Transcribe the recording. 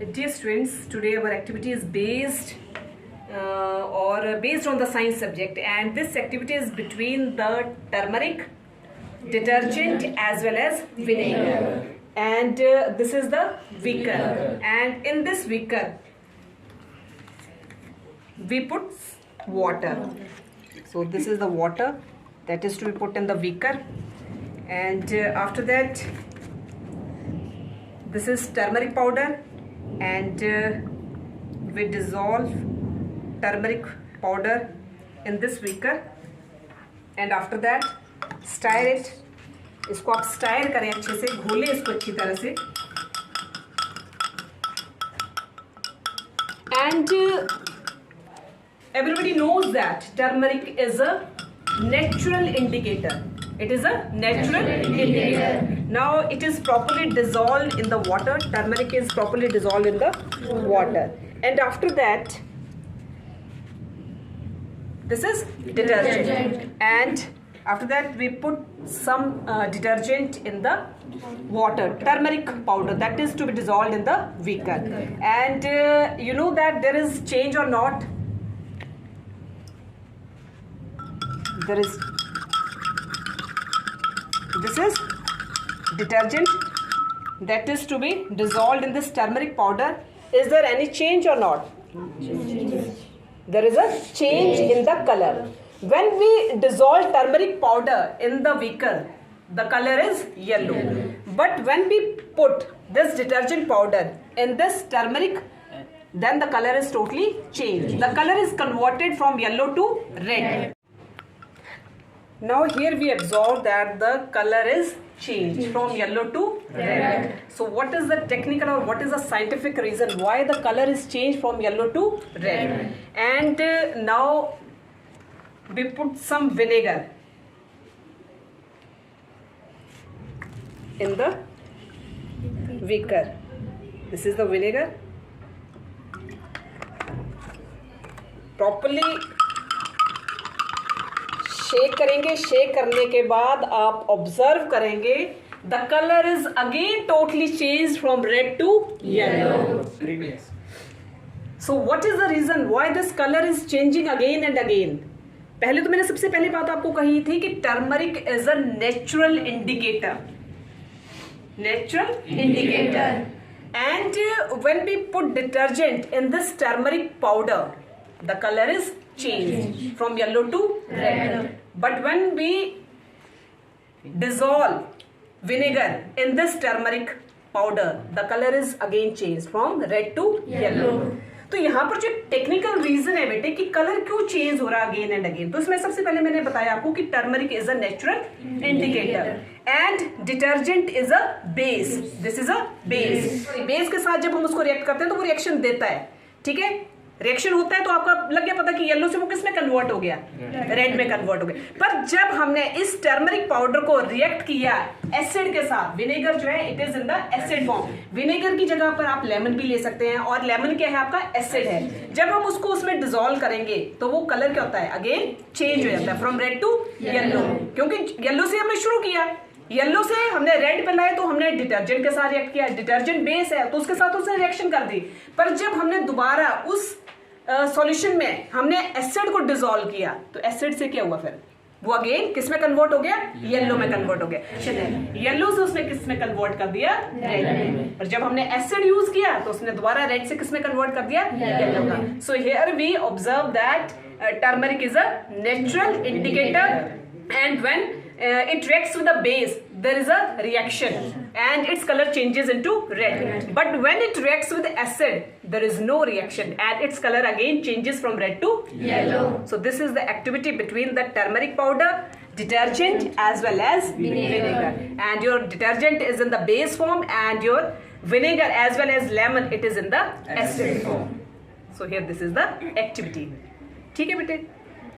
Dear students, today our activity is based on the science subject, and this activity is between the turmeric, detergent as well as vinegar. And this is the beaker, and in this beaker we put water. So this is the water that is to be put in the beaker, and after that this is turmeric powder, and we dissolve turmeric powder in this beaker, and after that stir it. इसको आप stair करें, अच्छे से घोलें इसको अच्छी तरह से. And everybody knows that turmeric is a natural indicator. It is a natural indicator. Now it is properly dissolved in the water. Turmeric is properly dissolved in the water, and after that this is detergent, and after that we put some detergent in the water, turmeric powder that is to be dissolved in the beaker. And you know that there is change or not? There is. This is detergent that is to be dissolved in this turmeric powder. Is there any change or not? There is a change in the color. When we dissolve turmeric powder in the beaker, the color is yellow. But when we put this detergent powder in this turmeric, then the color is totally changed. The color is converted from yellow to red. Now here we observe that the color is changed from yellow to red. So what is the technical or what is the scientific reason why the color is changed from yellow to red? And now we put some vinegar in the beaker. This is the vinegar. Properly shake करेंगे. Shake करने के बाद आप observe करेंगे the colour is again totally change from red to yellow. So what is the reason why this colour is changing again and again? पहले तो मैंने सबसे पहली बात आपको कही थी कि turmeric is a natural indicator. Natural indicator. And when we put detergent in this turmeric powder, the color is changed from yellow to red. But when we dissolve vinegar in this turmeric powder, the color is again changed from red to yellow. तो यहाँ पर जो technical reason है बेटे कि colour क्यों change हो रहा है अगेन एंड अगेन, तो इसमें सबसे पहले मैंने बताया आपको कि turmeric is a natural indicator and detergent is a base. This is a base. Base के साथ जब हम उसको रिएक्ट करते हैं तो वो रिएक्शन देता है. ठीक है, रिएक्शन होता है तो आपका लग गया पता कि येलो से वो किस में कन्वर्ट हो गया, रेड में कन्वर्ट हो गया. पर जब हमने इस टर्मरिक पाउडर को रिएक्ट किया एसिड के साथ, विनेगर जो है it is in the acid form. Vinegar की जगह पर आप लेमन भी ले सकते हैं, और लेमन क्या है आपका एसिड है. जब हम उसको उसमें डिसॉल्व करेंगे तो वो कलर क्या होता है, अगेन चेंज हो जाता है फ्रॉम रेड टू येलो. क्योंकि येलो से हमने शुरू किया, येलो से हमने रेड पे लाए तो हमने डिटर्जेंट के साथ रिएक्ट किया. डिटर्जेंट बेस है तो उसके साथ उसने रिएक्शन कर दी. पर जब हमने दोबारा उस सॉल्यूशन में हमने एसिड को डिसॉल्व किया तो एसिड से क्या हुआ, फिर वो अगेन किस में कन्वर्ट हो गया, येलो में कन्वर्ट हो गया. येलो से उसने किस में कन्वर्ट कर दिया, रेड में. और जब हमने एसिड यूज किया तो उसने दोबारा रेड से किस में कन्वर्ट कर दिया, येलो का. So here we observe that turmeric is a natural indicator, and when it reacts with the base, there is a reaction and its color changes into red. But when it reacts with acid, there is no reaction and its color again changes from red to yellow. So this is the activity between the turmeric powder, detergent as well as vinegar. And your detergent is in the base form and your vinegar as well as lemon, it is in the acid form. So here this is the activity. ठीक है बेटे.